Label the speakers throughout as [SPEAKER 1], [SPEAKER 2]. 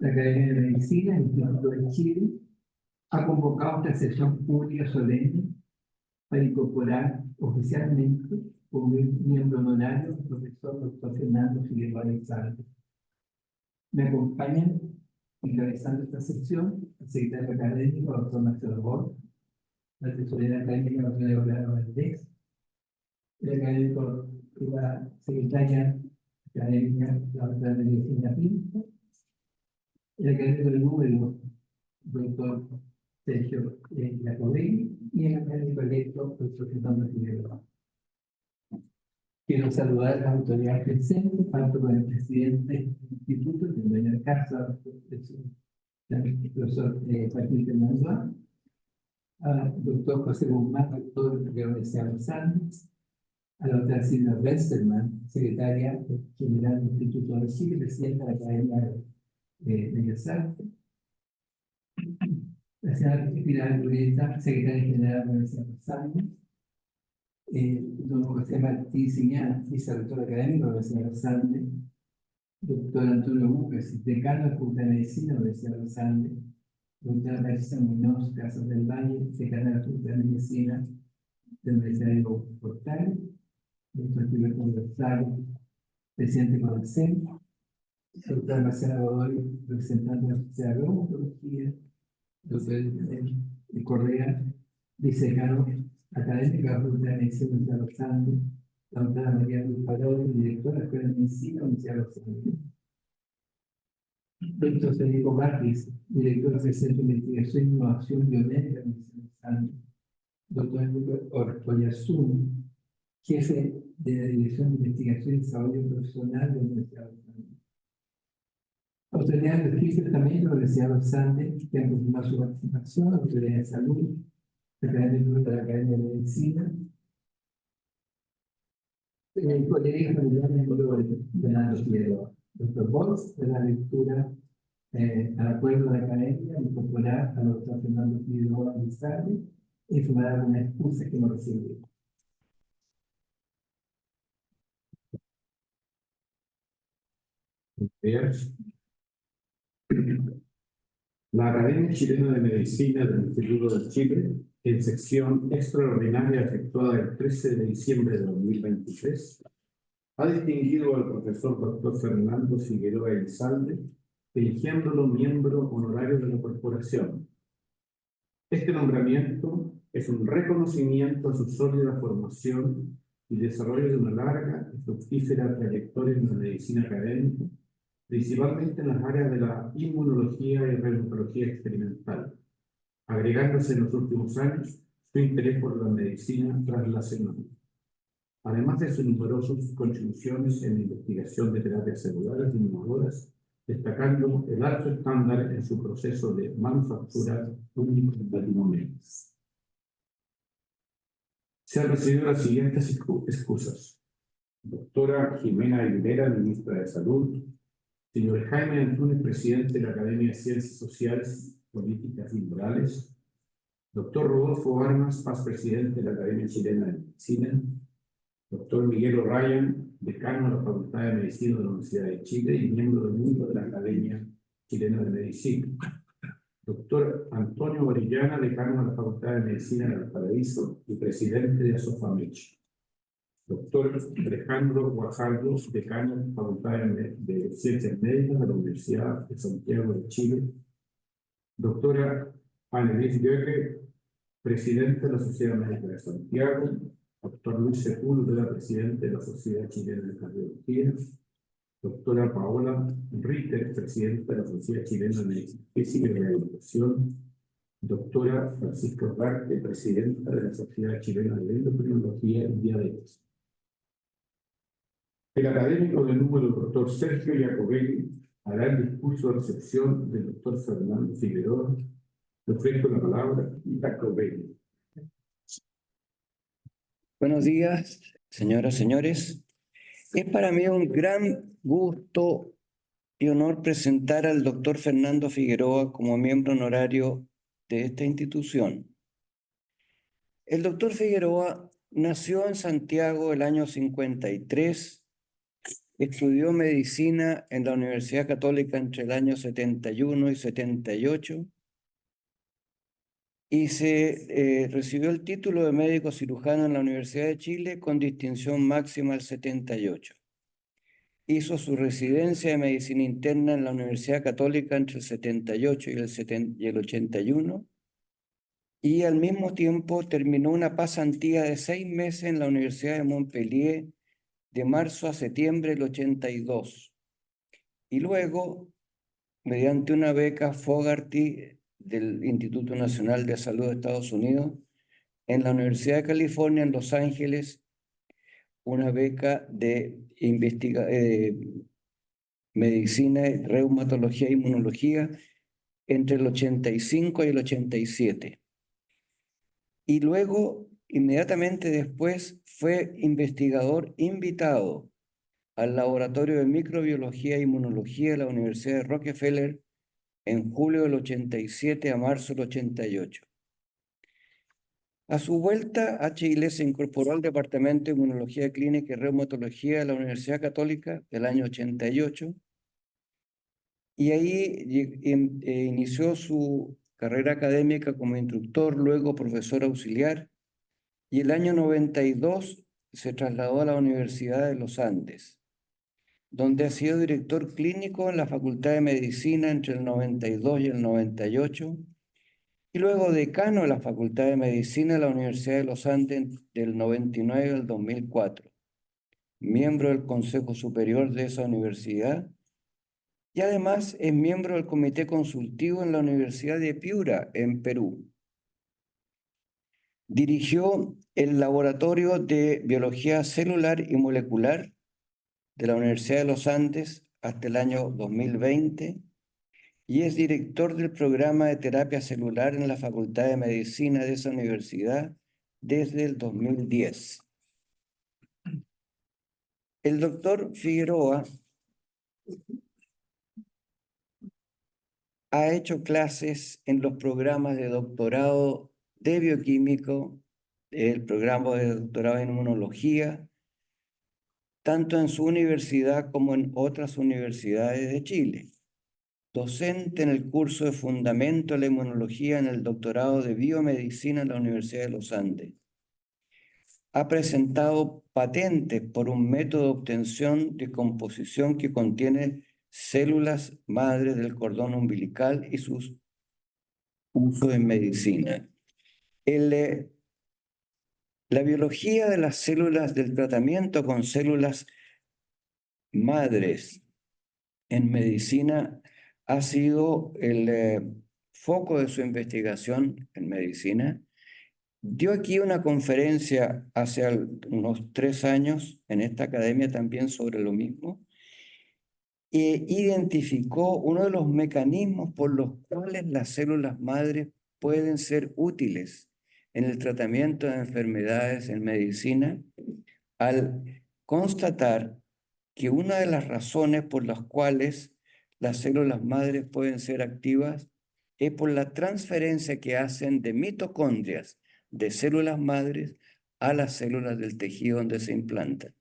[SPEAKER 1] La Academia de Medicina del Instituto de Chile ha convocado esta sesión pública solemne para incorporar oficialmente como miembro honorario al profesor Dr. Fernando Figueroa Alexandre. Me acompañan, encabezando esta sección, el secretario académico, doctor Marcelo Borges, la tesorera académica, doctora Leonardo Valdés, el académico y la secretaria académica, la doctora Medicina Pinto, el académico del número, doctor Sergio Jacobelli, y el académico electo, doctor Fernando Figueroa. Quiero saludar a las autoridades presentes, tanto con el presidente del instituto, el señor Casa, el profesor Joaquín Fernández, al doctor José Guzmán, rector de la Universidad de Los Andes, a la doctora Silvia Westermann, secretaria general del Instituto de Chile, presidenta de la Academia de Bellas Artes, la señora Pilar Ureta, secretaria general de la Universidad de Los Andes, don José Martí Siñán, vicerrector académico de la Universidad de Los Andes, doctor Antonio Buques, decano de la Facultad de Medicina de la Universidad de Los Andes, doctora Marisa Muñoz Casas del Valle, decana de la Facultad de Medicina de la Universidad de Portal, doctor Gilberto González, presidente de CONACEN, doctora Marcela Godoy, representante de la Sociedad de Bromatología, doctor Correa, vicedecano académico de la Facultad de Medicina de la Universidad de Los Andes, la doctora María Luz Parodi, directora de la Escuela de Medicina de la Universidad de Los Andes. Doctor Federico Vázquez, director del Centro de Investigación e Innovación Biomédica de la Universidad de Los Andes. Doctor Enrique Orcollazún, jefe de la Dirección de Investigación y Desarrollo Profesional de la Universidad de Los Andes. Autoridades de también de la Universidad de Los Andes, que han confirmado su participación, autoridades de salud, académico de la Academia de Medicina, el colega familiar de Fernando Figueroa. Doctor Bols, de la lectura al acuerdo de la Academia, incorporar al doctor Fernando Figueroa Alexandre y informar alguna excusa que no recibió.
[SPEAKER 2] La Academia Chilena de Medicina del Instituto de Chile, en sección extraordinaria efectuada el 13 de diciembre de 2023, ha distinguido al profesor Dr. Fernando Figueroa Elizalde, eligiéndolo miembro honorario de la corporación. Este nombramiento es un reconocimiento a su sólida formación y desarrollo de una larga y fructífera trayectoria en la medicina académica, principalmente en las áreas de la inmunología y reumatología experimental, agregándose en los últimos años su interés por la medicina translacional, además de sus numerosas contribuciones en la investigación de terapias celulares innovadoras, destacando el alto estándar en su proceso de manufactura único en Latinoamérica. Se han recibido las siguientes excusas. Doctora Jimena Aguilera, ministra de Salud. Señor Jaime Antunes, presidente de la Academia de Ciencias Sociales, Políticas y Morales. Doctor Rodolfo Armas Paz, presidente de la Academia Chilena de Medicina. Doctor Miguel O'Ryan, decano de la Facultad de Medicina de la Universidad de Chile y miembro del mundo de la Academia Chilena de Medicina. Doctor Antonio Orellana, decano de la Facultad de Medicina de Valparaíso y presidente de Asofamech. Doctor Alejandro Guajardo, decano de la Facultad de Ciencias Médicas de la Universidad de Santiago de Chile. Doctora Annelies Goeke, presidente de la Sociedad Médica de Santiago. Doctor Luis Sepúlveda, presidente de la Sociedad Chilena de Cardiología. Doctora Paola Ritter, presidenta de la Sociedad Chilena de Medicina Física y Rehabilitación. Doctora Francisca Ugarte, presidenta de la Sociedad Chilena de Endocrinología y Diabetes. El académico de número, el doctor Sergio Jacobelli, hará el discurso de recepción del doctor Fernando Figueroa. Le ofrezco la palabra, Jacobelli.
[SPEAKER 3] Buenos días, señoras y señores. Es para mí un gran gusto y honor presentar al doctor Fernando Figueroa como miembro honorario de esta institución. El doctor Figueroa nació en Santiago el año 53 Estudió medicina en la Universidad Católica entre el año 71 y 78 y recibió el título de médico cirujano en la Universidad de Chile con distinción máxima el 78. Hizo su residencia de medicina interna en la Universidad Católica entre el 78 y el 81 y al mismo tiempo terminó una pasantía de 6 meses en la Universidad de Montpellier de marzo a septiembre del 82. Y luego, mediante una beca Fogarty del Instituto Nacional de Salud de Estados Unidos, en la Universidad de California en Los Ángeles, una beca de medicina, reumatología e inmunología entre el 85 y el 87. Y luego, inmediatamente después, fue investigador invitado al Laboratorio de Microbiología e Inmunología de la Universidad de Rockefeller en julio del 87 a marzo del 88. A su vuelta a Chile se incorporó al Departamento de Inmunología Clínica y Reumatología de la Universidad Católica del año 88 y ahí inició su carrera académica como instructor, luego profesor auxiliar, y el año 92 se trasladó a la Universidad de los Andes, donde ha sido director clínico en la Facultad de Medicina entre el 92 y el 98, y luego decano de la Facultad de Medicina de la Universidad de los Andes del 99 al 2004, miembro del Consejo Superior de esa universidad, y además es miembro del Comité Consultivo en la Universidad de Piura, en Perú. Dirigió el Laboratorio de Biología Celular y Molecular de la Universidad de los Andes hasta el año 2020 y es director del programa de terapia celular en la Facultad de Medicina de esa universidad desde el 2010. El doctor Figueroa ha hecho clases en los programas de doctorado de bioquímico, el programa de doctorado en inmunología, tanto en su universidad como en otras universidades de Chile. Docente en el curso de Fundamento de la Inmunología en el doctorado de Biomedicina en la Universidad de los Andes. Ha presentado patentes por un método de obtención de composición que contiene células madres del cordón umbilical y sus usos en medicina. La biología de las células del tratamiento con células madres en medicina ha sido el foco de su investigación en medicina. Dio aquí una conferencia hace unos 3 años en esta academia también sobre lo mismo e identificó uno de los mecanismos por los cuales las células madres pueden ser útiles en el tratamiento de enfermedades en medicina al constatar que una de las razones por las cuales las células madres pueden ser activas es por la transferencia que hacen de mitocondrias de células madres a las células del tejido donde se implantan.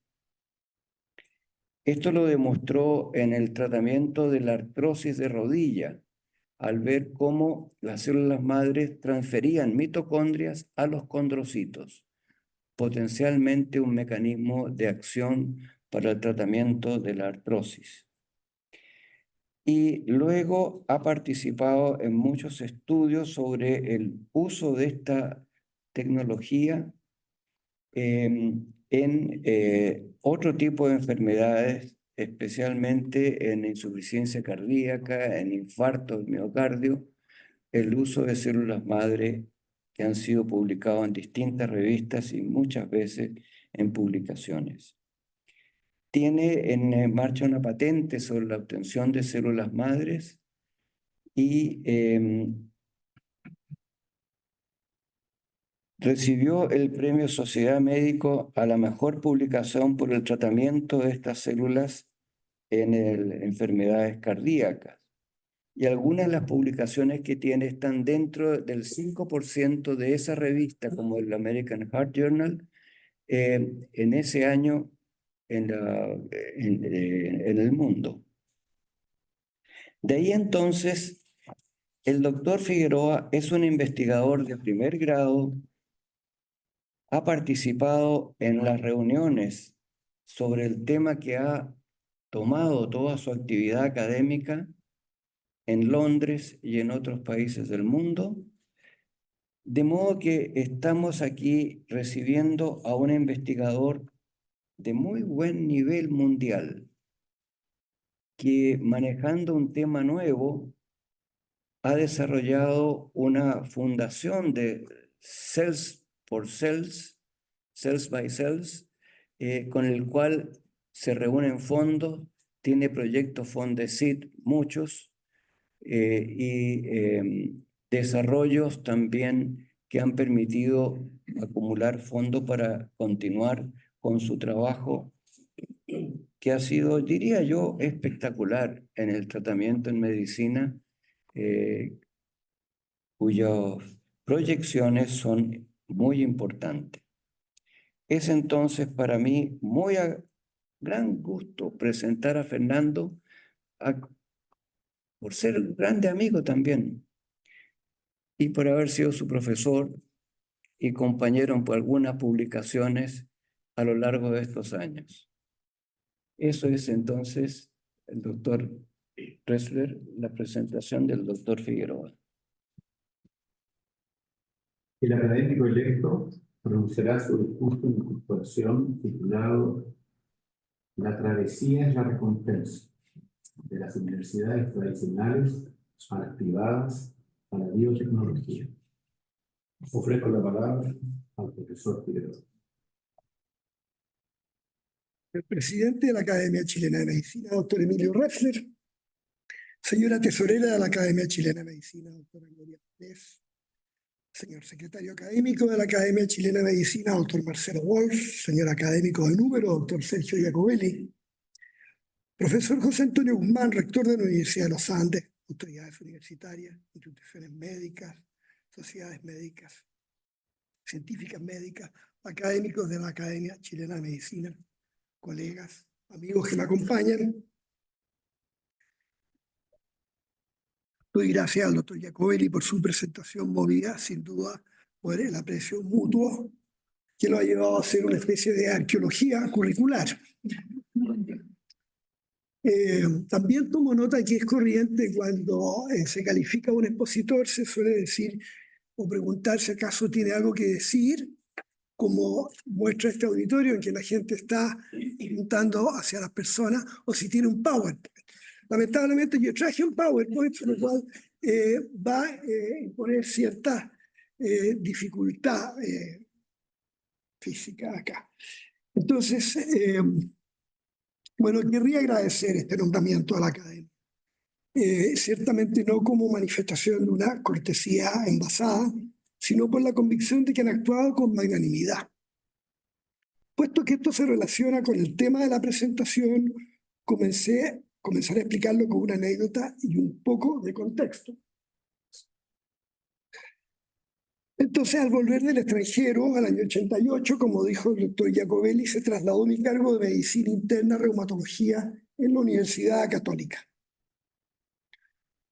[SPEAKER 3] Esto lo demostró en el tratamiento de la artrosis de rodilla, al ver cómo las células madres transferían mitocondrias a los condrocitos, potencialmente un mecanismo de acción para el tratamiento de la artrosis. Y luego ha participado en muchos estudios sobre el uso de esta tecnología en otro tipo de enfermedades, especialmente en insuficiencia cardíaca, en infarto del miocardio, el uso de células madre que han sido publicados en distintas revistas y muchas veces en publicaciones. Tiene en marcha una patente sobre la obtención de células madres y recibió el premio Sociedad Médico a la mejor publicación por el tratamiento de estas células en enfermedades cardíacas. Y algunas de las publicaciones que tiene están dentro del 5% de esa revista, como el American Heart Journal. En ese año en el mundo. De ahí entonces, el doctor Figueroa es un investigador de primer grado, ha participado en las reuniones sobre el tema que ha tomado toda su actividad académica en Londres y en otros países del mundo, de modo que estamos aquí recibiendo a un investigador de muy buen nivel mundial, que manejando un tema nuevo ha desarrollado una fundación de Cells for Cells, Cells by Cells, con el cual se reúnen fondos, tiene proyectos Fondesit, muchos, y desarrollos también que han permitido acumular fondos para continuar con su trabajo, que ha sido, diría yo, espectacular en el tratamiento en medicina, cuyas proyecciones son muy importantes. Es entonces para mí muy gran gusto presentar a Fernando, por ser un grande amigo también, y por haber sido su profesor y compañero por algunas publicaciones a lo largo de estos años. Eso es entonces el doctor Ressler, la presentación del doctor Figueroa.
[SPEAKER 2] El académico electo pronunciará su discurso de incorporación titulado La travesía es la recompensa, de las universidades tradicionales a las privadas, a la biotecnología. Ofrezco la palabra al profesor Figueroa.
[SPEAKER 4] El presidente de la Academia Chilena de Medicina, doctor Emilio Ressler, señora tesorera de la Academia Chilena de Medicina, doctora Gloria Pérez, señor secretario académico de la Academia Chilena de Medicina, doctor Marcelo Wolf, señor académico de número, doctor Sergio Jacobelli, profesor José Antonio Guzmán, rector de la Universidad de los Andes, autoridades universitarias, instituciones médicas, sociedades médicas, científicas médicas, académicos de la Academia Chilena de Medicina, colegas, amigos que me acompañan. Doy gracias al doctor Jacobelli por su presentación movida, sin duda, por el aprecio mutuo, que lo ha llevado a hacer una especie de arqueología curricular. También tomo nota que es corriente cuando se califica a un expositor, se suele decir o preguntar si acaso tiene algo que decir, como muestra este auditorio en que la gente está preguntando hacia las personas, o si tiene un PowerPoint. Lamentablemente yo traje un PowerPoint, lo cual va a imponer cierta dificultad física acá. Entonces, bueno, querría agradecer este nombramiento a la academia. Ciertamente no como manifestación de una cortesía envasada, sino por la convicción de que han actuado con magnanimidad. Puesto que esto se relaciona con el tema de la presentación, comenzaré a explicarlo con una anécdota y un poco de contexto. Entonces, al volver del extranjero, al año 88, como dijo el doctor Jacobelli, se trasladó mi cargo de medicina interna, reumatología en la Universidad Católica.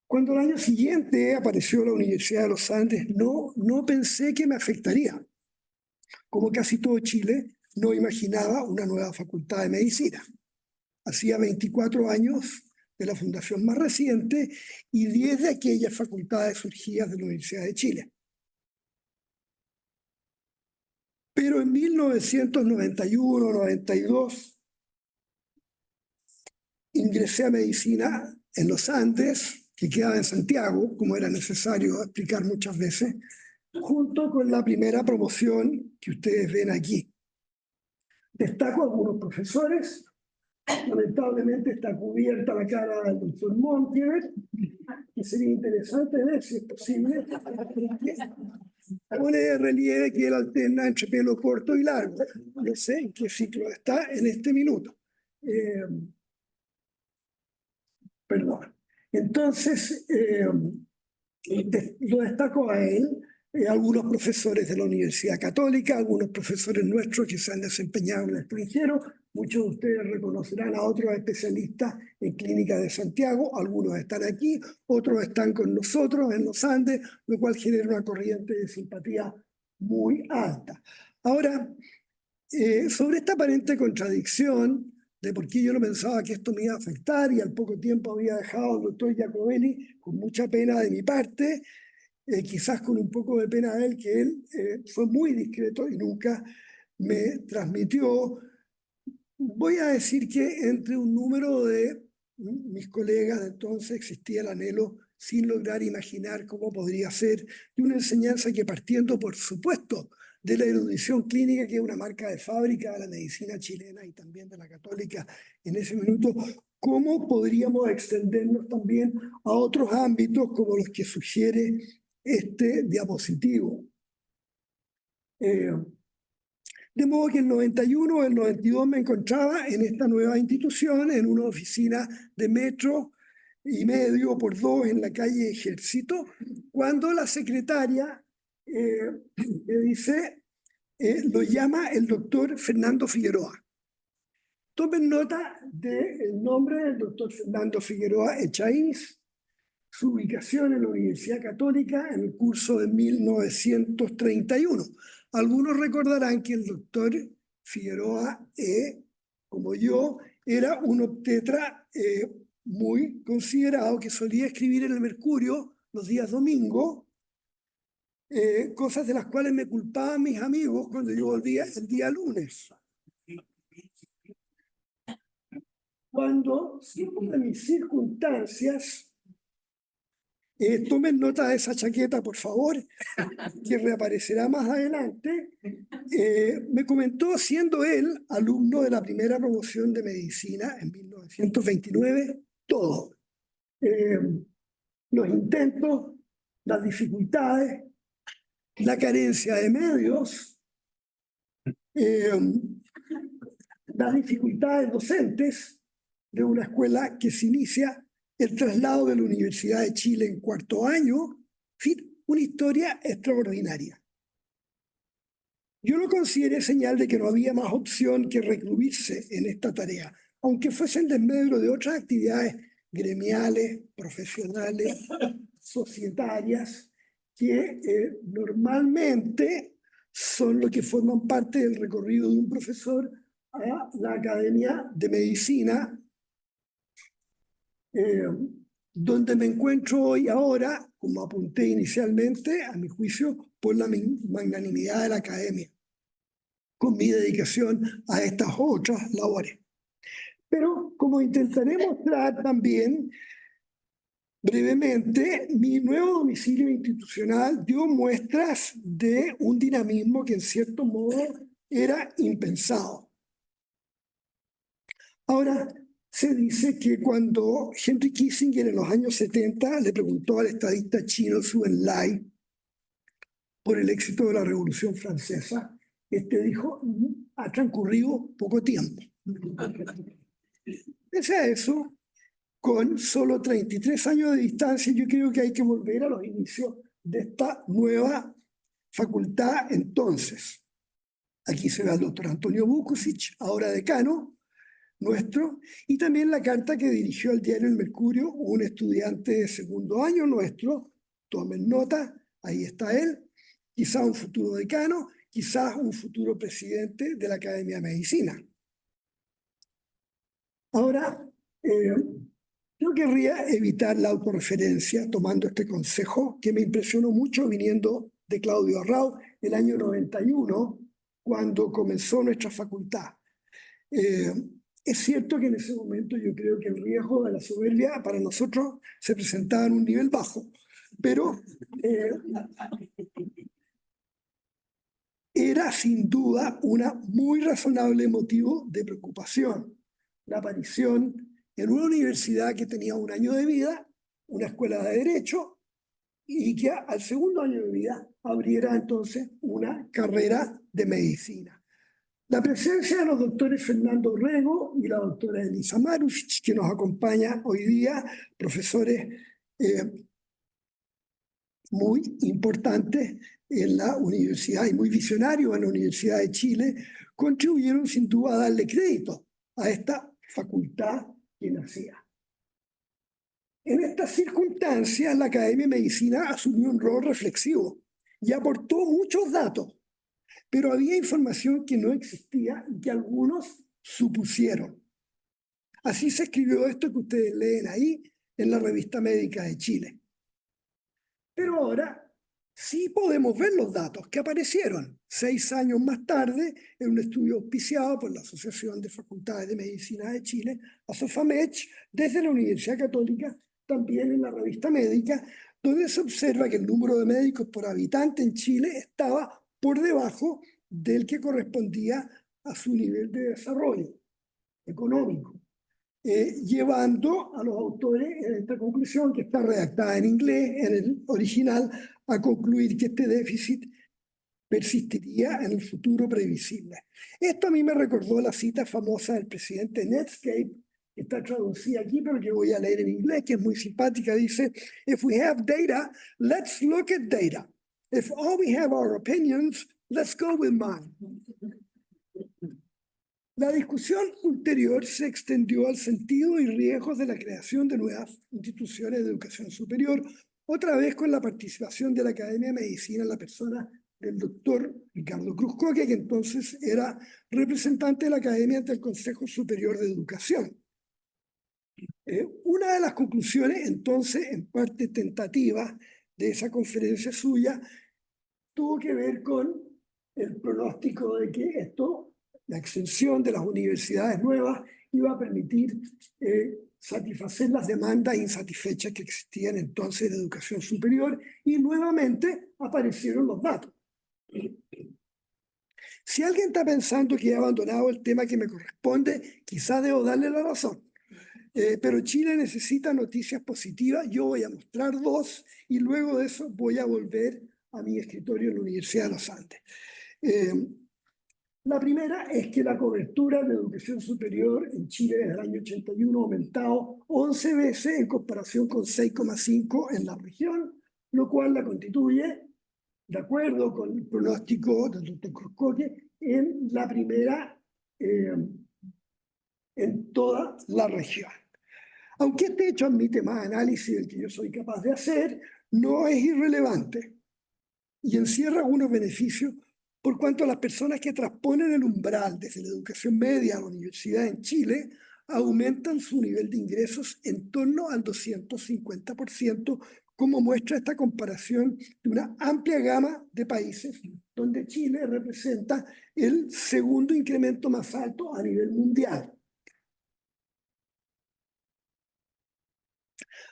[SPEAKER 4] Cuando el año siguiente apareció la Universidad de los Andes, no pensé que me afectaría. Como casi todo Chile, no imaginaba una nueva facultad de medicina. Hacía 24 años de la fundación más reciente y 10 de aquellas facultades surgidas de la Universidad de Chile. Pero en 1991-92 ingresé a medicina en los Andes, que quedaba en Santiago, como era necesario explicar muchas veces, junto con la primera promoción que ustedes ven aquí. Destaco algunos profesores. Lamentablemente está cubierta la cara del doctor Montier, que sería interesante ver si es posible. Pone de relieve que él alterna entre pelo corto y largo. No sé en qué ciclo está en este minuto. Perdón. Entonces, lo destaco a él, algunos profesores de la Universidad Católica, algunos profesores nuestros que se han desempeñado en el extranjero, Muchos de ustedes reconocerán a otros especialistas en clínicas de Santiago. Algunos están aquí, otros están con nosotros en los Andes, lo cual genera una corriente de simpatía muy alta. Ahora, sobre esta aparente contradicción de por qué yo no pensaba que esto me iba a afectar y al poco tiempo había dejado al doctor Giacobelli con mucha pena de mi parte, quizás con un poco de pena de él, que él fue muy discreto y nunca me transmitió. Voy a decir que entre un número de mis colegas de entonces existía el anhelo, sin lograr imaginar cómo podría ser, de una enseñanza que, partiendo, por supuesto, de la erudición clínica, que es una marca de fábrica de la medicina chilena y también de la católica en ese minuto, cómo podríamos extendernos también a otros ámbitos como los que sugiere este diapositivo. De modo que en el 91 o el 92 me encontraba en esta nueva institución, en una oficina de metro y medio por 2 en la calle Ejército, cuando la secretaria me dice, lo llama el doctor Fernando Figueroa. Tomen nota del nombre del doctor Fernando Figueroa Echaíz, su ubicación en la Universidad Católica en el curso de 1931. Algunos recordarán que el doctor Figueroa, como yo, era un obstetra muy considerado que solía escribir en el Mercurio los días domingos, cosas de las cuales me culpaban mis amigos cuando yo volvía el día lunes. Cuando, según mis circunstancias, tomen nota de esa chaqueta, por favor, que reaparecerá más adelante. Me comentó, siendo él alumno de la primera promoción de medicina en 1929, todo. Los intentos, las dificultades, la carencia de medios, las dificultades docentes de una escuela que se inicia, el traslado de la Universidad de Chile en 4º año, en fin, una historia extraordinaria. Yo lo consideré señal de que no había más opción que recluirse en esta tarea, aunque fuese en desmedro de otras actividades gremiales, profesionales, societarias, que normalmente son lo que forman parte del recorrido de un profesor a la Academia de Medicina, donde me encuentro hoy ahora, como apunté inicialmente, a mi juicio, por la magnanimidad de la academia, con mi dedicación a estas otras labores. Pero como intentaré mostrar también brevemente, mi nuevo domicilio institucional dio muestras de un dinamismo que en cierto modo era impensado. Ahora, se dice que cuando Henry Kissinger en los años 70 le preguntó al estadista chino Zhou Enlai por el éxito de la Revolución Francesa, este dijo, ha transcurrido poco tiempo. Pese a eso, con solo 33 años de distancia, yo creo que hay que volver a los inicios de esta nueva facultad entonces. Aquí se ve al doctor Antonio Vukusic, ahora decano nuestro, y también la carta que dirigió al diario El Mercurio un estudiante de 2º año nuestro. Tomen nota, ahí está él, quizás un futuro decano, quizás un futuro presidente de la Academia de Medicina. Ahora, yo querría evitar la autorreferencia tomando este consejo que me impresionó mucho viniendo de Claudio Arrau el año 91, cuando comenzó nuestra facultad. Es cierto que en ese momento yo creo que el riesgo de la soberbia para nosotros se presentaba en un nivel bajo, pero era sin duda un muy razonable motivo de preocupación la aparición en una universidad que tenía 1 año de vida, una escuela de derecho, y que al 2º año de vida abriera entonces una carrera de medicina. La presencia de los doctores Fernando Rego y la doctora Elisa Marusic, que nos acompaña hoy día, profesores muy importantes en la universidad y muy visionarios en la Universidad de Chile, contribuyeron sin duda a darle crédito a esta facultad que nacía. En estas circunstancias, la Academia de Medicina asumió un rol reflexivo y aportó muchos datos, pero había información que no existía y que algunos supusieron. Así se escribió esto que ustedes leen ahí en la Revista Médica de Chile. Pero ahora sí podemos ver los datos que aparecieron 6 años más tarde en un estudio auspiciado por la Asociación de Facultades de Medicina de Chile, ASOFAMECH, desde la Universidad Católica, también en la Revista Médica, donde se observa que el número de médicos por habitante en Chile estaba por debajo del que correspondía a su nivel de desarrollo económico, llevando a los autores en esta conclusión, que está redactada en inglés, en el original, a concluir que este déficit persistiría en el futuro previsible. Esto a mí me recordó la cita famosa del presidente Netscape, que está traducida aquí, pero que voy a leer en inglés, que es muy simpática. Dice, "If we have data, let's look at data. If all we have are opinions, let's go with mine." La discusión ulterior se extendió al sentido y riesgos de la creación de nuevas instituciones de educación superior, otra vez con la participación de la Academia de Medicina en la persona del doctor Ricardo Cruzcoque, que entonces era representante de la Academia ante el Consejo Superior de Educación. Una de las conclusiones, entonces, en parte tentativa de esa conferencia suya, tuvo que ver con el pronóstico de que esto, la extensión de las universidades nuevas, iba a permitir satisfacer las demandas insatisfechas que existían entonces de educación superior, y nuevamente aparecieron los datos. Si alguien está pensando que he abandonado el tema que me corresponde, quizás debo darle la razón. Pero Chile necesita noticias positivas. Yo voy a mostrar 2 y luego de eso voy a volver a mi escritorio en la Universidad de los Andes. La primera es que la cobertura de educación superior en Chile desde el año 81 ha aumentado 11 veces en comparación con 6,5 en la región, lo cual la constituye, de acuerdo con el pronóstico del doctor Cruzcoque, en la primera en toda la región. Aunque este hecho admite más análisis del que yo soy capaz de hacer, no es irrelevante y encierra algunos beneficios por cuanto las personas que transponen el umbral desde la educación media a la universidad en Chile aumentan su nivel de ingresos en torno al 250%, como muestra esta comparación de una amplia gama de países, donde Chile representa el segundo incremento más alto a nivel mundial.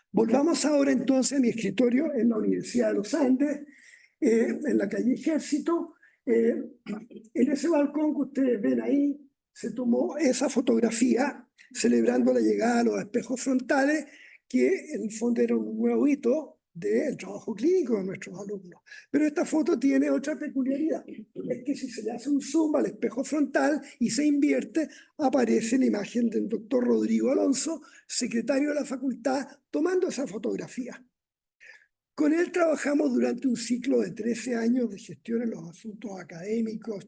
[SPEAKER 4] Volvamos ahora entonces a mi escritorio en la Universidad de los Andes, en la calle Ejército. En ese balcón que ustedes ven ahí, se tomó esa fotografía celebrando la llegada a los espejos frontales, que en el fondo era un nuevo hito del trabajo clínico de nuestros alumnos. Pero esta foto tiene otra peculiaridad, es que si se le hace un zoom al espejo frontal y se invierte, aparece la imagen del doctor Rodrigo Alonso, secretario de la facultad, tomando esa fotografía. Con él trabajamos durante un ciclo de 13 años de gestión en los asuntos académicos,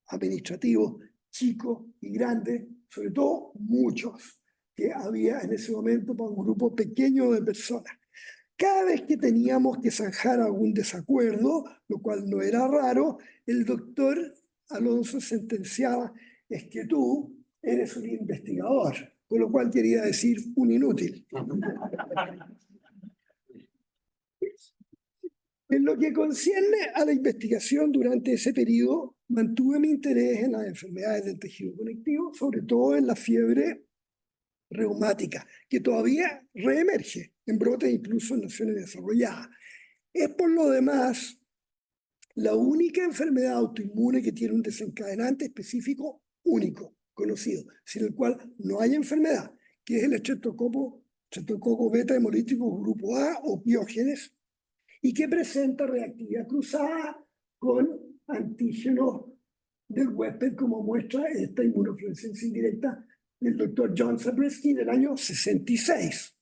[SPEAKER 4] administrativos, chicos y grandes, sobre todo muchos, que había en ese momento para un grupo pequeño de personas. Cada vez que teníamos que zanjar algún desacuerdo, lo cual no era raro, el doctor Alonso sentenciaba: es que tú eres un investigador, con lo cual quería decir un inútil. En lo que concierne a la investigación durante ese periodo, mantuve mi interés en las enfermedades del tejido conectivo, sobre todo en la fiebre reumática, que todavía reemerge en brotes incluso en naciones desarrolladas. Es por lo demás la única enfermedad autoinmune que tiene un desencadenante específico único, conocido, sin el cual no hay enfermedad, que es el estreptococo beta hemolítico grupo A o Biógenes, y que presenta reactividad cruzada con antígenos del huésped, como muestra esta inmunofluorescencia indirecta del doctor John Zabriskie del año 66.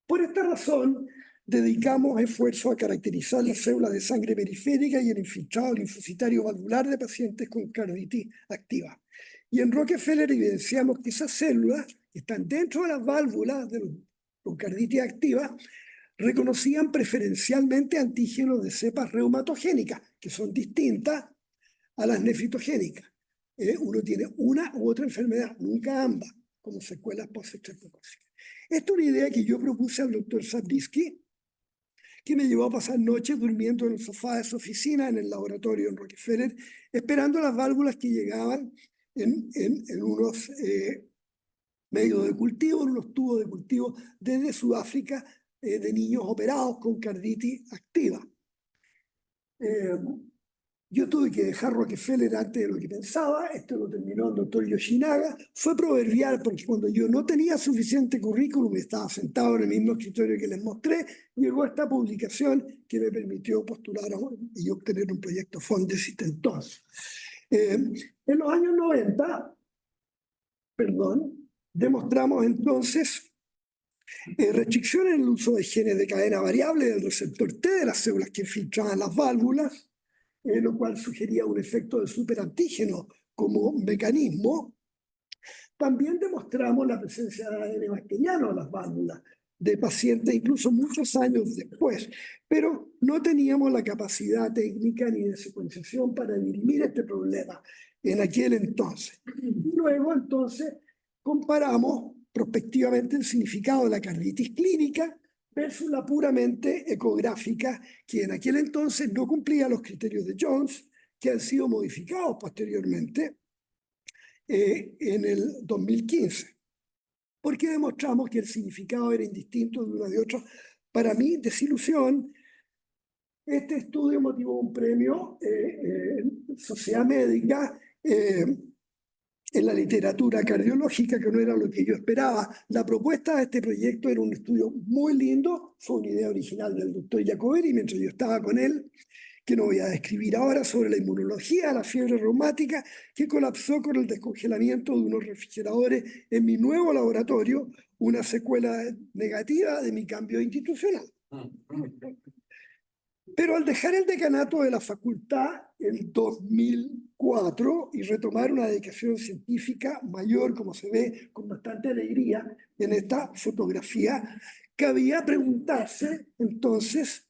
[SPEAKER 4] Por esta razón, dedicamos esfuerzo a caracterizar las células de sangre periférica y el infiltrado linfocitario valvular de pacientes con carditis activa. Y en Rockefeller evidenciamos que esas células que están dentro de las válvulas de la carditis activa reconocían preferencialmente antígenos de cepas reumatogénicas, que son distintas a las nefritogénicas. Uno tiene una u otra enfermedad, nunca ambas, como secuelas postestreptocócicas. Esta es una idea que yo propuse al doctor Zabriskie, que me llevó a pasar noches durmiendo en el sofá de su oficina en el laboratorio en Rockefeller, esperando las válvulas que llegaban en unos medios de cultivo, en unos tubos de cultivo desde Sudáfrica, de niños operados con carditis activa. Yo tuve que dejar Rockefeller antes de lo que pensaba. Esto lo terminó el doctor Yoshinaga. Fue proverbial porque cuando yo no tenía suficiente currículum y estaba sentado en el mismo escritorio que les mostré, llegó esta publicación que me permitió postular y obtener un proyecto Fondesit entonces. En los años 90, demostramos entonces restricciones en el uso de genes de cadena variable del receptor T de las células que infiltraban las válvulas, lo cual sugería un efecto de superantígeno como mecanismo. También demostramos la presencia de ADN bacteriano en las válvulas de pacientes incluso muchos años después, pero no teníamos la capacidad técnica ni de secuenciación para dirimir este problema en aquel entonces. Luego, entonces, comparamos prospectivamente el significado de la carditis clínica versus la puramente ecográfica, que en aquel entonces no cumplía los criterios de Jones, que han sido modificados posteriormente en el 2015, porque demostramos que el significado era indistinto de una de otra. Para mi desilusión, este estudio motivó un premio en Sociedad Médica en la literatura cardiológica, que no era lo que yo esperaba. La propuesta de este proyecto era un estudio muy lindo, fue una idea original del doctor Jacoberi mientras yo estaba con él, que no voy a describir ahora, sobre la inmunología de la fiebre reumática, que colapsó con el descongelamiento de unos refrigeradores en mi nuevo laboratorio, una secuela negativa de mi cambio institucional. Pero al dejar el decanato de la facultad en 2004 y retomar una dedicación científica mayor, como se ve con bastante alegría en esta fotografía, cabía preguntarse entonces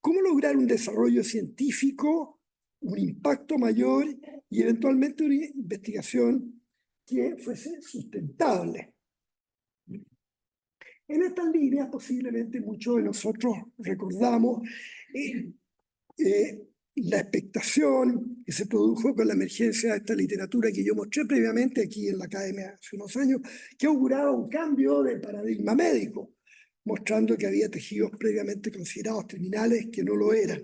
[SPEAKER 4] cómo lograr un desarrollo científico, un impacto mayor y eventualmente una investigación que fuese sustentable. En estas líneas, posiblemente muchos de nosotros recordamos la expectación que se produjo con la emergencia de esta literatura que yo mostré previamente aquí en la academia hace unos años, que auguraba un cambio de paradigma médico, mostrando que había tejidos previamente considerados terminales que no lo eran.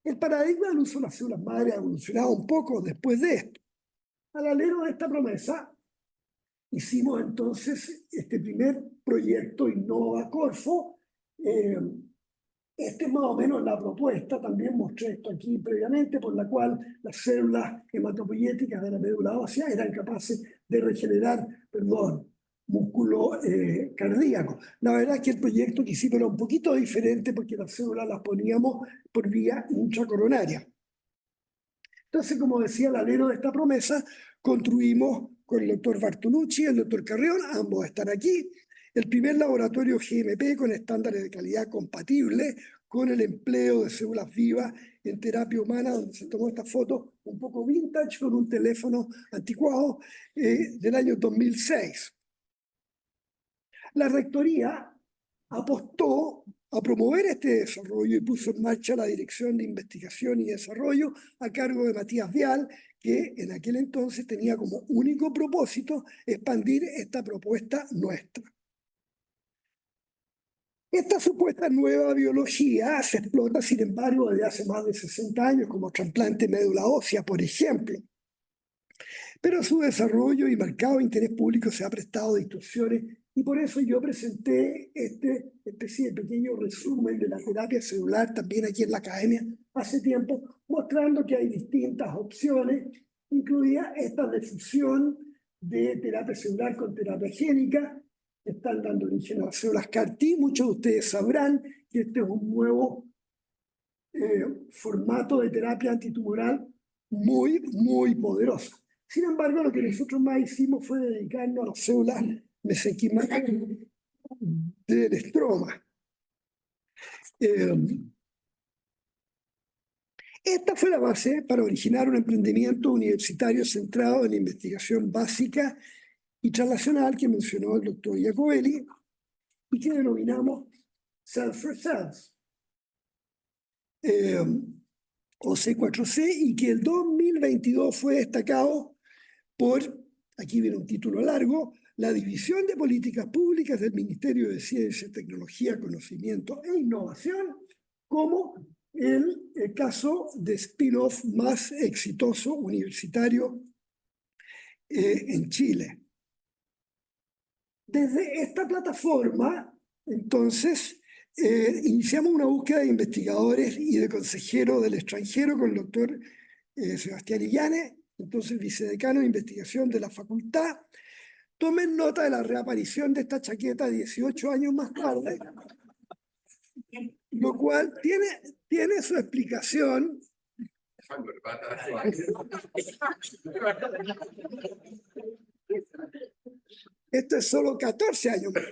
[SPEAKER 4] El paradigma del uso de las células madre ha evolucionado un poco después de esto. Al alero de esta promesa, hicimos entonces este primer proyecto Innova Corfo. Esta es más o menos la propuesta, también mostré esto aquí previamente, por la cual las células hematopoyéticas de la médula ósea eran capaces de regenerar, músculo cardíaco. La verdad es que el proyecto que hicimos era un poquito diferente porque las células las poníamos por vía intracoronaria. Entonces, como decía el alero de esta promesa, construimos con el doctor Bartolucci y el doctor Carrión, ambos están aquí, el primer laboratorio GMP con estándares de calidad compatibles con el empleo de células vivas en terapia humana, donde se tomó esta foto un poco vintage con un teléfono anticuado del año 2006. La rectoría apostó a promover este desarrollo y puso en marcha la Dirección de Investigación y Desarrollo a cargo de Matías Vial, que en aquel entonces tenía como único propósito expandir esta propuesta nuestra. Esta supuesta nueva biología se explota, sin embargo, desde hace más de 60 años como trasplante de médula ósea, por ejemplo. Pero su desarrollo y marcado interés público se ha prestado a distorsiones y por eso yo presenté esta especie de pequeño resumen de la terapia celular también aquí en la academia hace tiempo, mostrando que hay distintas opciones, incluida esta difusión de terapia celular con terapia génica, que están dando origen a las células CAR-T. Muchos de ustedes sabrán que este es un nuevo formato de terapia antitumoral muy poderoso. Sin embargo, lo que nosotros más hicimos fue dedicarnos a las células mesenquimales del estroma. Esta fue la base para originar un emprendimiento universitario centrado en la investigación básica y translacional que mencionó el doctor Jacobelli y que denominamos Cells for Cells, o C4C, y que el 2022 fue destacado por, aquí viene un título largo, la División de Políticas Públicas del Ministerio de Ciencia, Tecnología, Conocimiento e Innovación como el caso de spin-off más exitoso universitario en Chile. Desde esta plataforma, entonces, iniciamos una búsqueda de investigadores y de consejeros del extranjero con el doctor Sebastián Illanes, entonces vicedecano de investigación de la facultad. Tomen nota de la reaparición de esta chaqueta 18 años más tarde, lo cual tiene su explicación. Esto es solo 14 años más.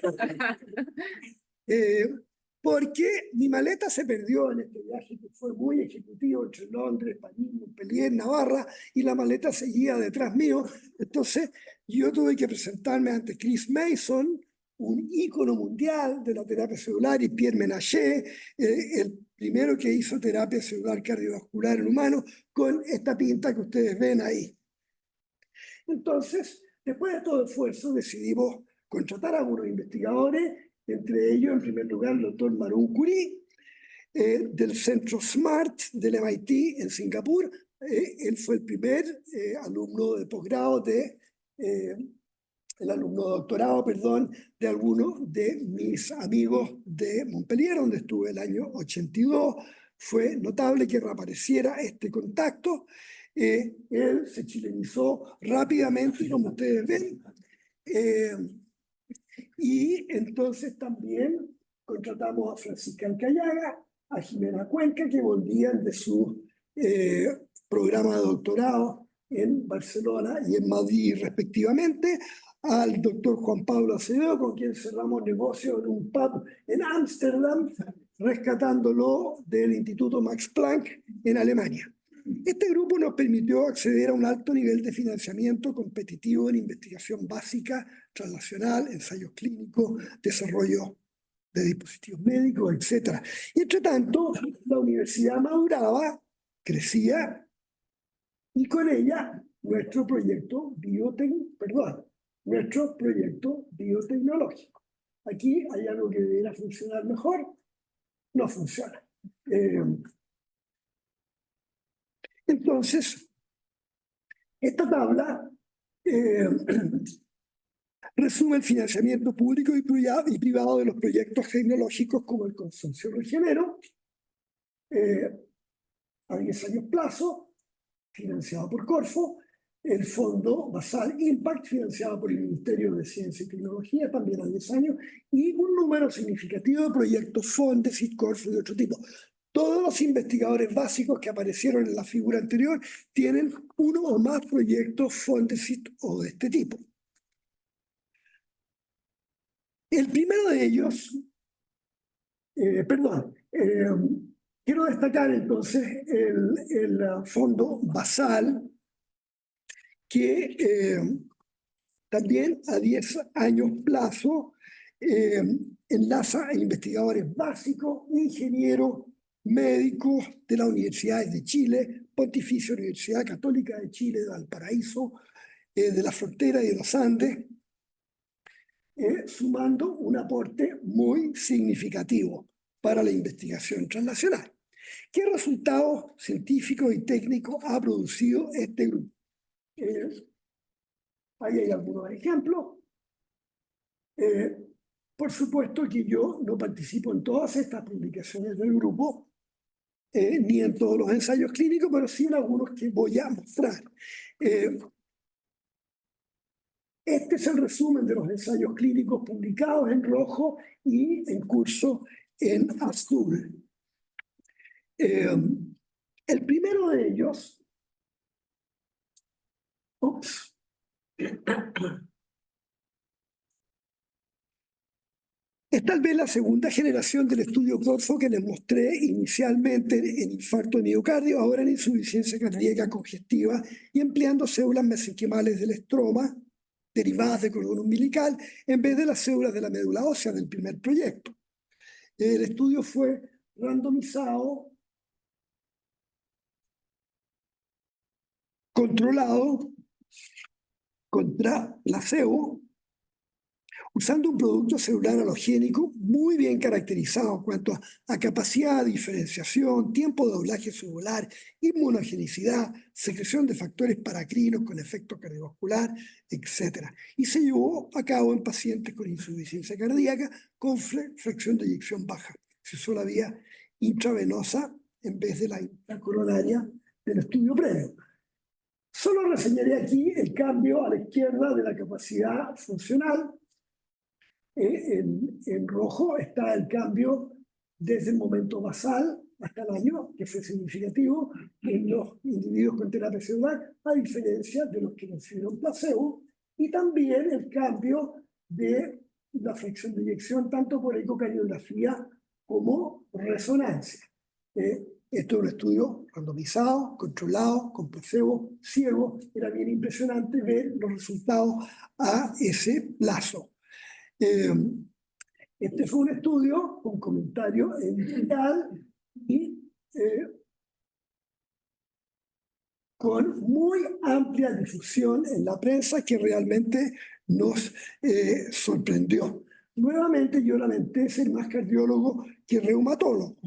[SPEAKER 4] Porque mi maleta se perdió en este viaje que fue muy ejecutivo entre Londres, París, Montpellier, Navarra, y la maleta seguía detrás mío. Entonces yo tuve que presentarme ante Chris Mason, un ícono mundial de la terapia celular, y Pierre Ménager, el primero que hizo terapia celular cardiovascular en humanos, con esta pinta que ustedes ven ahí. Entonces, después de todo esfuerzo, decidimos contratar a algunos investigadores, entre ellos, en primer lugar, el doctor Maroun Curie, del centro SMART del MIT en Singapur. Él fue el primer alumno de posgrado el alumno de doctorado, perdón, de algunos de mis amigos de Montpellier, donde estuve el año 82. Fue notable que reapareciera este contacto. Él se chilenizó rápidamente, como ustedes ven. Y entonces también contratamos a Francisca Alcayaga, a Jimena Cuenca, que volvían de su programa de doctorado en Barcelona y en Madrid respectivamente, al doctor Juan Pablo Acevedo, con quien cerramos negocio en un pub en Ámsterdam, rescatándolo del Instituto Max Planck en Alemania. Este grupo nos permitió acceder a un alto nivel de financiamiento competitivo en investigación básica, translacional, ensayos clínicos, desarrollo de dispositivos médicos, etc. Y entre tanto, la universidad maduraba, crecía, y con ella nuestro proyecto biotecnológico. Aquí hay algo que debería funcionar mejor, no funciona. Entonces, esta tabla resume el financiamiento público y privado de los proyectos tecnológicos como el Consorcio Regenero, a 10 años plazo, financiado por Corfo, el Fondo Basal Impact, financiado por el Ministerio de Ciencia y Tecnología, también a 10 años, y un número significativo de proyectos Fondesit, Corfo y de otro tipo. Todos los investigadores básicos que aparecieron en la figura anterior tienen uno o más proyectos Fondesit o de este tipo. El primero de ellos, quiero destacar entonces el fondo Basal, que también a 10 años plazo enlaza a investigadores básicos, ingenieros, médicos de las universidades de Chile, Pontificia Universidad Católica de Chile de Valparaíso, de la Frontera y de los Andes, sumando un aporte muy significativo para la investigación transnacional. ¿Qué resultados científicos y técnicos ha producido este grupo? Ahí hay algunos ejemplos. Por supuesto que yo no participo en todas estas publicaciones del grupo, ni en todos los ensayos clínicos, pero sí en algunos que voy a mostrar. Este es el resumen de los ensayos clínicos publicados en rojo y en curso en azul. El primero de ellos Ups. Es tal vez la segunda generación del estudio Corfo que les mostré inicialmente en infarto de miocardio, ahora en insuficiencia cardíaca congestiva y empleando células mesenquimales del estroma derivadas de cordón umbilical en vez de las células de la médula ósea del primer proyecto. El estudio fue randomizado, controlado contra placebo, usando un producto celular halogénico muy bien caracterizado en cuanto a capacidad de diferenciación, tiempo de doblaje celular, inmunogenicidad, secreción de factores paracrinos con efecto cardiovascular, etc. Y se llevó a cabo en pacientes con insuficiencia cardíaca con fracción de eyección baja. Se usó la vía intravenosa en vez de la intracoronaria del estudio previo. Solo reseñaré aquí el cambio a la izquierda de la capacidad funcional. En rojo está el cambio desde el momento basal hasta el año, que fue significativo en los individuos con terapia celular, a diferencia de los que recibieron placebo, y también el cambio de la fracción de eyección, tanto por ecocardiografía como resonancia. Esto es un estudio randomizado, controlado, con placebo, ciego. Era bien impresionante ver los resultados a ese plazo. Este fue un estudio con comentario editorial y con muy amplia difusión en la prensa que realmente nos sorprendió. Nuevamente yo lamenté ser más cardiólogo que reumatólogo.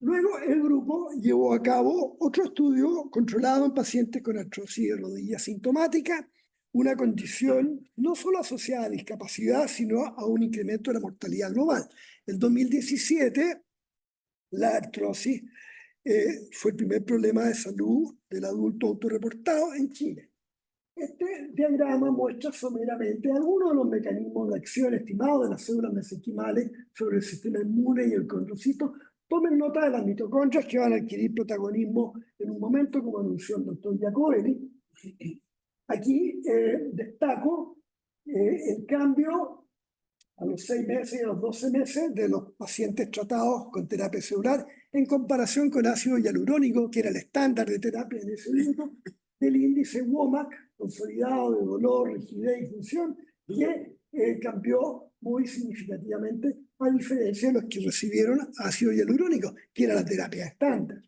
[SPEAKER 4] Luego el grupo llevó a cabo otro estudio controlado en pacientes con artrosis de rodilla sintomática, una condición no solo asociada a discapacidad, sino a un incremento de la mortalidad global. En 2017, la artrosis fue el primer problema de salud del adulto autorreportado en Chile. Este diagrama muestra someramente algunos de los mecanismos de acción estimados de las células mesenquimales sobre el sistema inmune y el condrocito. Tomen nota de las mitocondrias que van a adquirir protagonismo en un momento, como anunció el doctor Giacobelli. Aquí destaco el cambio a los 6 meses y a los 12 meses de los pacientes tratados con terapia celular en comparación con ácido hialurónico, que era el estándar de terapia en ese momento, del índice WOMAC, consolidado de dolor, rigidez y función, que cambió muy significativamente a diferencia de los que recibieron ácido hialurónico, que era la terapia estándar.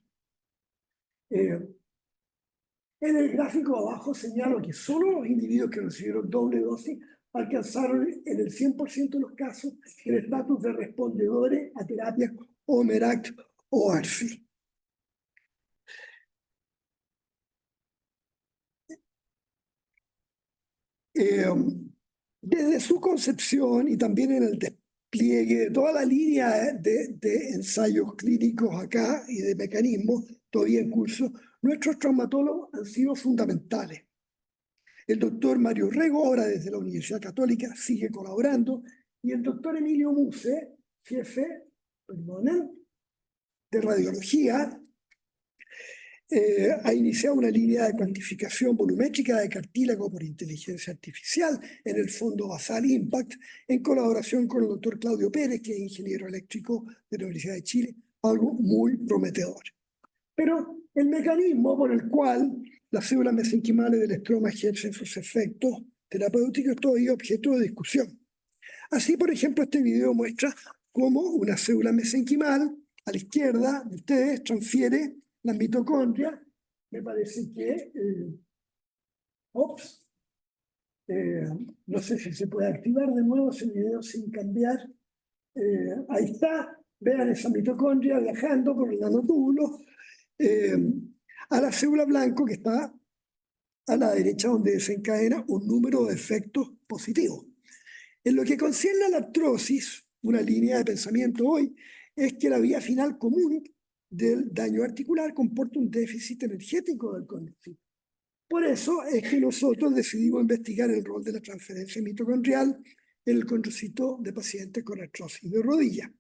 [SPEAKER 4] En el gráfico abajo señalo que solo los individuos que recibieron doble dosis alcanzaron en el 100% de los casos el estatus de respondedores a terapias OMERACT o ARFI. Desde su concepción y también en el despliegue de toda la línea de ensayos clínicos acá y de mecanismos todavía en curso, nuestros traumatólogos han sido fundamentales. El doctor Mario Rego, ahora desde la Universidad Católica, sigue colaborando, y el doctor Emilio Muse, jefe de radiología, ha iniciado una línea de cuantificación volumétrica de cartílago por inteligencia artificial en el Fondo Basal Impact, en colaboración con el doctor Claudio Pérez, que es ingeniero eléctrico de la Universidad de Chile, algo muy prometedor. Pero el mecanismo por el cual las células mesenquimales del estroma ejercen sus efectos terapéuticos es todavía objeto de discusión. Así, por ejemplo, este video muestra cómo una célula mesenquimal a la izquierda de ustedes transfiere las mitocondrias. Me parece que no sé si se puede activar de nuevo ese video sin cambiar. Ahí está, vean esa mitocondria viajando por el nanotúbulo a la célula blanco que está a la derecha, donde desencadena un número de efectos positivos. En lo que concierne a la artrosis, una línea de pensamiento hoy es que la vía final común del daño articular comporta un déficit energético del condrocito. Por eso es que nosotros decidimos investigar el rol de la transferencia mitocondrial en el condrocito de pacientes con artrosis de rodilla.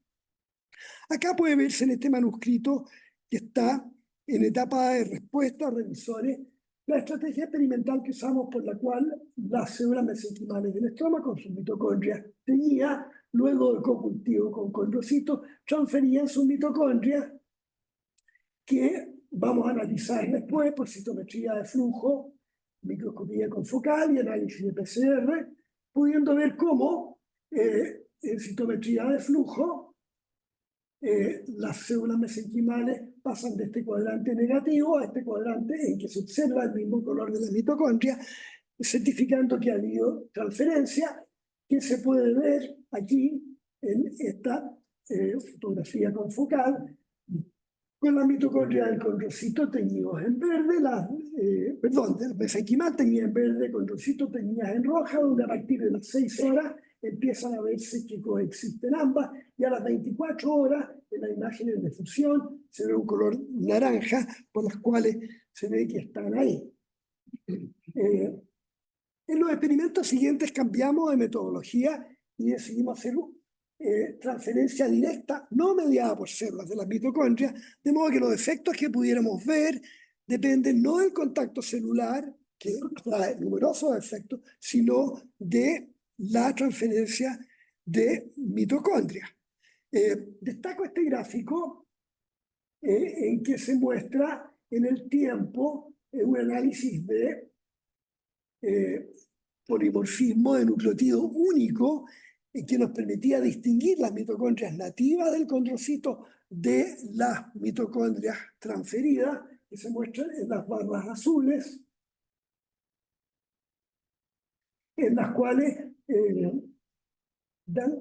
[SPEAKER 4] Acá puede verse en este manuscrito que está en etapa de respuesta a revisores la estrategia experimental que usamos por la cual las células mesenquimales del estroma con sus mitocondrias teñidas, luego de cocultivo con condrocitos, transferían sus mitocondrias que vamos a analizar después por citometría de flujo, microscopía confocal y análisis de PCR, pudiendo ver cómo en citometría de flujo las células mesenquimales pasan de este cuadrante negativo a este cuadrante en que se observa el mismo color de la mitocondria, certificando que ha habido transferencia, que se puede ver aquí en esta fotografía confocal, con la mitocondria del condrocito teñidos en verde, del mesenquimal teñida en verde, condrocito teñidas en roja, donde a partir de las 6 horas empiezan a verse que coexisten ambas, y a las 24 horas, en las imágenes de fusión, se ve un color naranja, por las cuales se ve que están ahí. En los experimentos siguientes cambiamos de metodología y decidimos hacer transferencia directa, no mediada por células de las mitocondrias, de modo que los efectos que pudiéramos ver dependen no del contacto celular, que trae numerosos efectos, sino de la transferencia de mitocondrias. Destaco este gráfico en que se muestra en el tiempo un análisis de polimorfismo de nucleotido único que nos permitía distinguir las mitocondrias nativas del condrocito de las mitocondrias transferidas, que se muestran en las barras azules, en las cuales dan,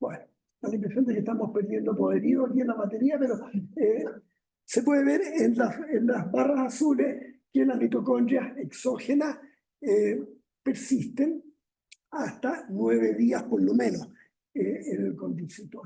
[SPEAKER 4] bueno, da la impresión de que estamos perdiendo poderío aquí en la batería, pero se puede ver en las barras azules que las mitocondrias exógenas persisten hasta 9 días por lo menos en el condrocito.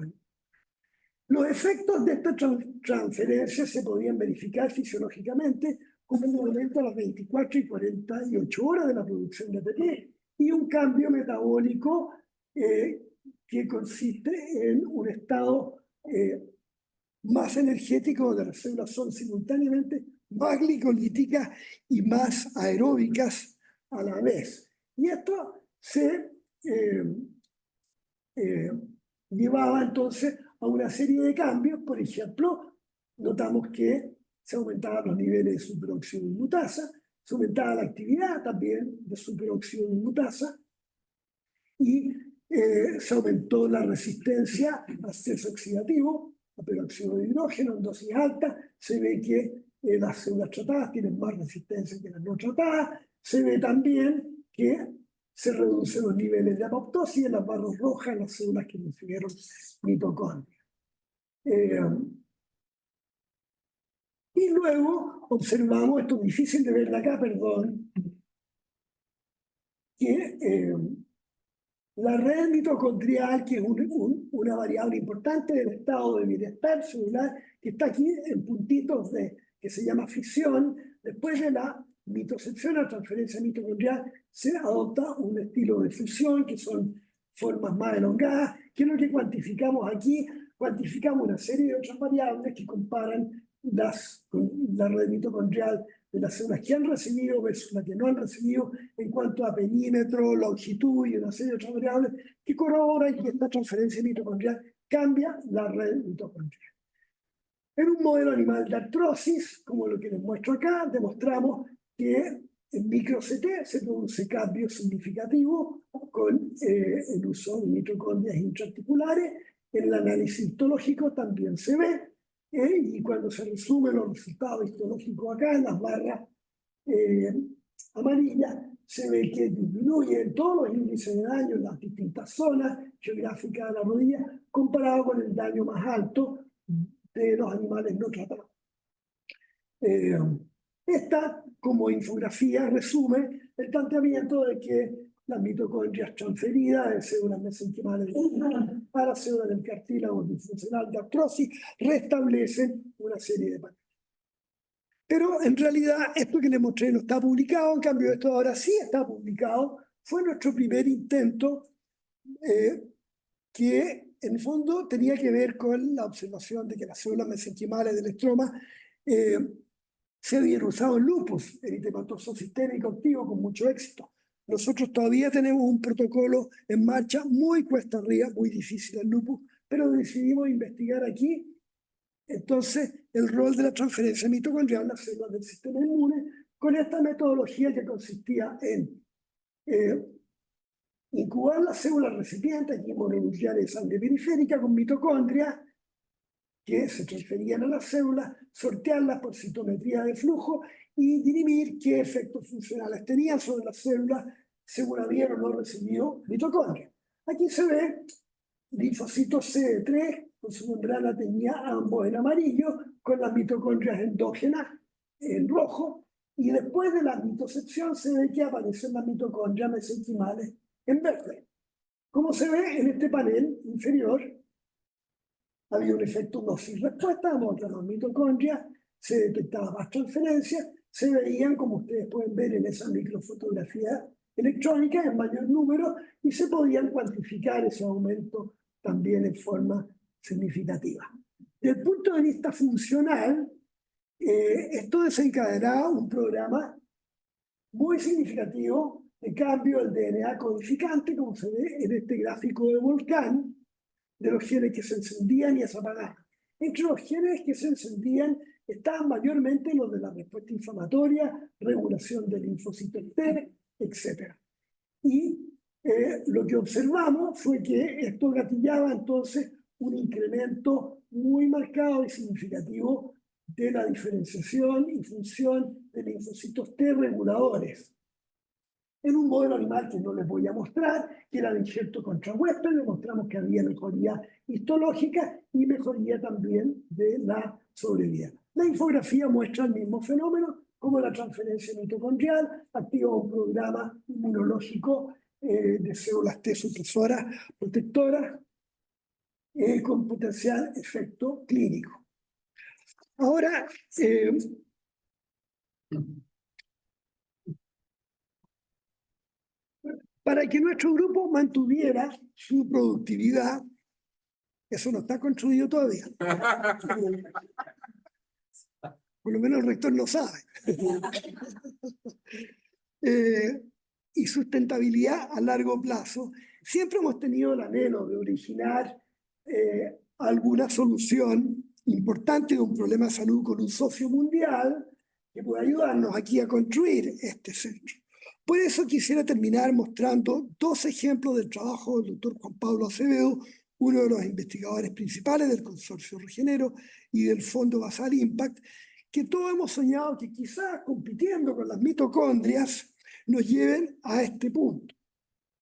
[SPEAKER 4] Los efectos de esta transferencia se podían verificar fisiológicamente como un aumento a las 24 y 48 horas de la producción de ATP y un cambio metabólico que consiste en un estado más energético, donde las células son simultáneamente más glicolíticas y más aeróbicas a la vez. Y esto se llevaba entonces a una serie de cambios. Por ejemplo, notamos que se aumentaban los niveles de superóxido de inmutasa, se aumentaba la actividad también de superóxido de inmutasa y se aumentó la resistencia al estrés oxidativo, a peróxido de hidrógeno en dosis altas. Se ve que las células tratadas tienen más resistencia que las no tratadas. Se ve también que se reducen los niveles de apoptosis en las barras rojas en las células que recibieron mitocondrias. Y luego observamos, esto es difícil de ver de acá, perdón, que la red mitocondrial, que es una variable importante del estado de bienestar celular, que está aquí en puntitos que se llama fisión, después de la mitocepción, la transferencia mitocondrial, se adopta un estilo de fusión, que son formas más elongadas, que es lo que cuantificamos aquí. Cuantificamos una serie de otras variables que comparan con la red mitocondrial de las células que han recibido versus las que no han recibido en cuanto a perímetro, longitud y una serie de otras variables que corroboran que esta transferencia mitocondrial cambia la red mitocondrial. En un modelo animal de artrosis, como lo que les muestro acá, demostramos que en micro-CT se produce cambio significativo con el uso de mitocondrias intraarticulares. En el análisis histológico también se ve, y cuando se resumen los resultados histológicos acá en las barras amarillas, se ve que disminuyen todos los índices de daño en las distintas zonas geográficas de la rodilla, comparado con el daño más alto de los animales no tratados. Esta, como infografía, resume el planteamiento de que las mitocondrias transferidas de células mesenquimales a las células del cartílago disfuncional de artrosis restablecen una serie de patrones. Pero en realidad esto que les mostré no está publicado, en cambio esto ahora sí está publicado. Fue nuestro primer intento que en el fondo tenía que ver con la observación de que las células mesenquimales del estroma se habían usado en lupus, eritematoso sistémico activo, con mucho éxito. Nosotros todavía tenemos un protocolo en marcha muy cuesta arriba, muy difícil el lupus, pero decidimos investigar aquí entonces el rol de la transferencia mitocondrial en las células del sistema inmune con esta metodología que consistía en incubar las células recipientes, aquí mononucleares de sangre periférica, con mitocondria, que se transferían a las células, sortearlas por citometría de flujo y dirimir qué efectos funcionales tenían sobre las células según habían o no recibido mitocondria. Aquí se ve linfocitos CD3 con su membrana tenía ambos en amarillo, con las mitocondrias endógenas en rojo, y después de la mitocepción se ve que aparecen las mitocondrias mesenquimales en verde. Como se ve en este panel inferior, había un efecto dosis-respuesta, otras las mitocondrias, se detectaba más transferencia, se veían, como ustedes pueden ver en esa microfotografía electrónica, en mayor número, y se podían cuantificar ese aumento también en forma significativa. Desde el punto de vista funcional, esto desencadenaba un programa muy significativo de cambio del DNA codificante, como se ve en este gráfico de volcán, de los genes que se encendían y se apagaban. Entre los genes que se encendían estaban mayormente los de la respuesta inflamatoria, regulación del linfocito T, etc. Y lo que observamos fue que esto gatillaba entonces un incremento muy marcado y significativo de la diferenciación y función de linfocitos T reguladores. En un modelo animal que no les voy a mostrar, que era de injerto contra huésped, demostramos que había mejoría histológica y mejoría también de la sobrevida. La infografía muestra el mismo fenómeno, como la transferencia mitocondrial activa un programa inmunológico de células T supresoras protectoras con potencial efecto clínico. Ahora, para que nuestro grupo mantuviera su productividad, eso no está construido todavía. Por lo menos el rector lo sabe. Y sustentabilidad a largo plazo. Siempre hemos tenido el anhelo de originar alguna solución importante de un problema de salud con un socio mundial que pueda ayudarnos aquí a construir este centro. Por eso quisiera terminar mostrando dos ejemplos del trabajo del doctor Juan Pablo Acevedo, uno de los investigadores principales del Consorcio Regenero y del Fondo Basal Impact, que todos hemos soñado que quizás compitiendo con las mitocondrias nos lleven a este punto.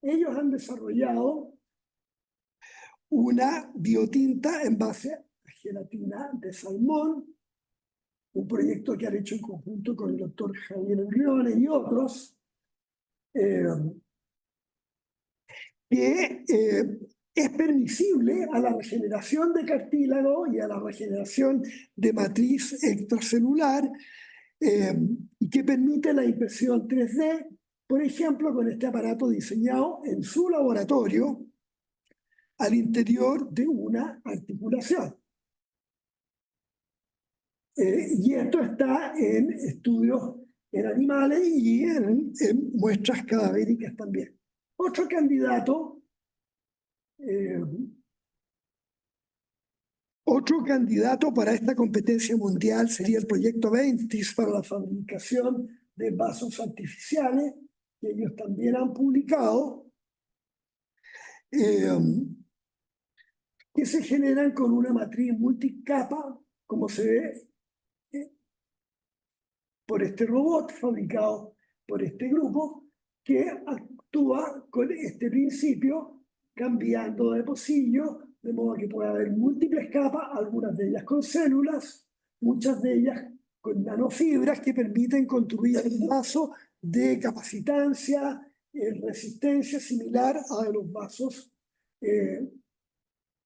[SPEAKER 4] Ellos han desarrollado una biotinta en base a gelatina de salmón, un proyecto que han hecho en conjunto con el doctor Javier Urriones y otros, que es permisible a la regeneración de cartílago y a la regeneración de matriz extracelular y que permite la impresión 3D, por ejemplo, con este aparato diseñado en su laboratorio al interior de una articulación. Y esto está en estudios en animales y en muestras cadavéricas también. Otro candidato para esta competencia mundial sería el proyecto Ventis para la fabricación de vasos artificiales, que ellos también han publicado, que se generan con una matriz multicapa, como se ve por este robot fabricado por este grupo, que actúa con este principio, cambiando de pocillo, de modo que pueda haber múltiples capas, algunas de ellas con células, muchas de ellas con nanofibras que permiten construir un vaso de capacitancia, resistencia similar a los vasos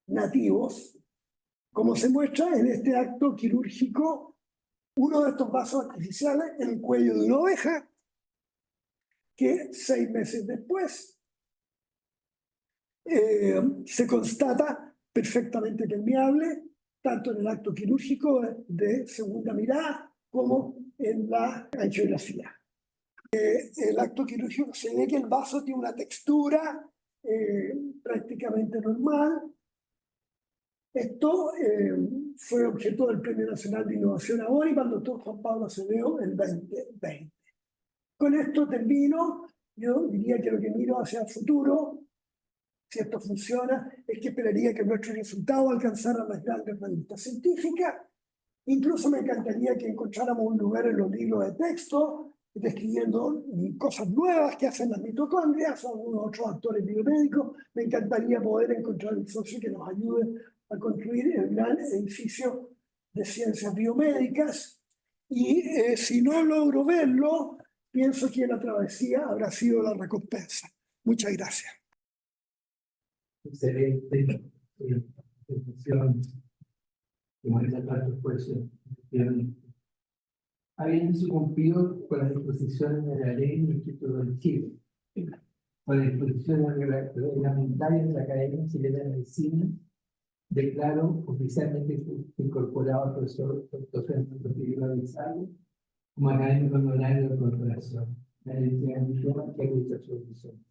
[SPEAKER 4] nativos, como se muestra en este acto quirúrgico, uno de estos vasos artificiales en el cuello de una oveja, que 6 meses después se constata perfectamente permeable, tanto en el acto quirúrgico de segunda mirada como en la angiografía. El acto quirúrgico se ve que el vaso tiene una textura prácticamente normal. Esto fue objeto del Premio Nacional de Innovación ahora y para el doctor Juan Pablo Acevedo en 2020. Con esto termino. Yo diría que lo que miro hacia el futuro, si esto funciona, es que esperaría que nuestros resultados alcanzaran las grandes revistas científicas. Incluso me encantaría que encontráramos un lugar en los libros de texto describiendo cosas nuevas que hacen las mitocondrias o algunos otros actores biomédicos. Me encantaría poder encontrar un socio que nos ayude a construir el gran edificio de ciencias biomédicas. Y si no logro verlo, pienso que la travesía habrá sido la recompensa. Muchas gracias.
[SPEAKER 1] Excelente presentación. Como es tanto esfuerzo. Habiendo cumplido con las disposiciones de la ley del Instituto de Chile, con las disposiciones reglamentarias de la Academia Chilena de Medicina, declaro oficialmente incorporado al profesor Dr. Fernando Figueroa González como académico honorario de la corporación. La dirección que ha su decisión.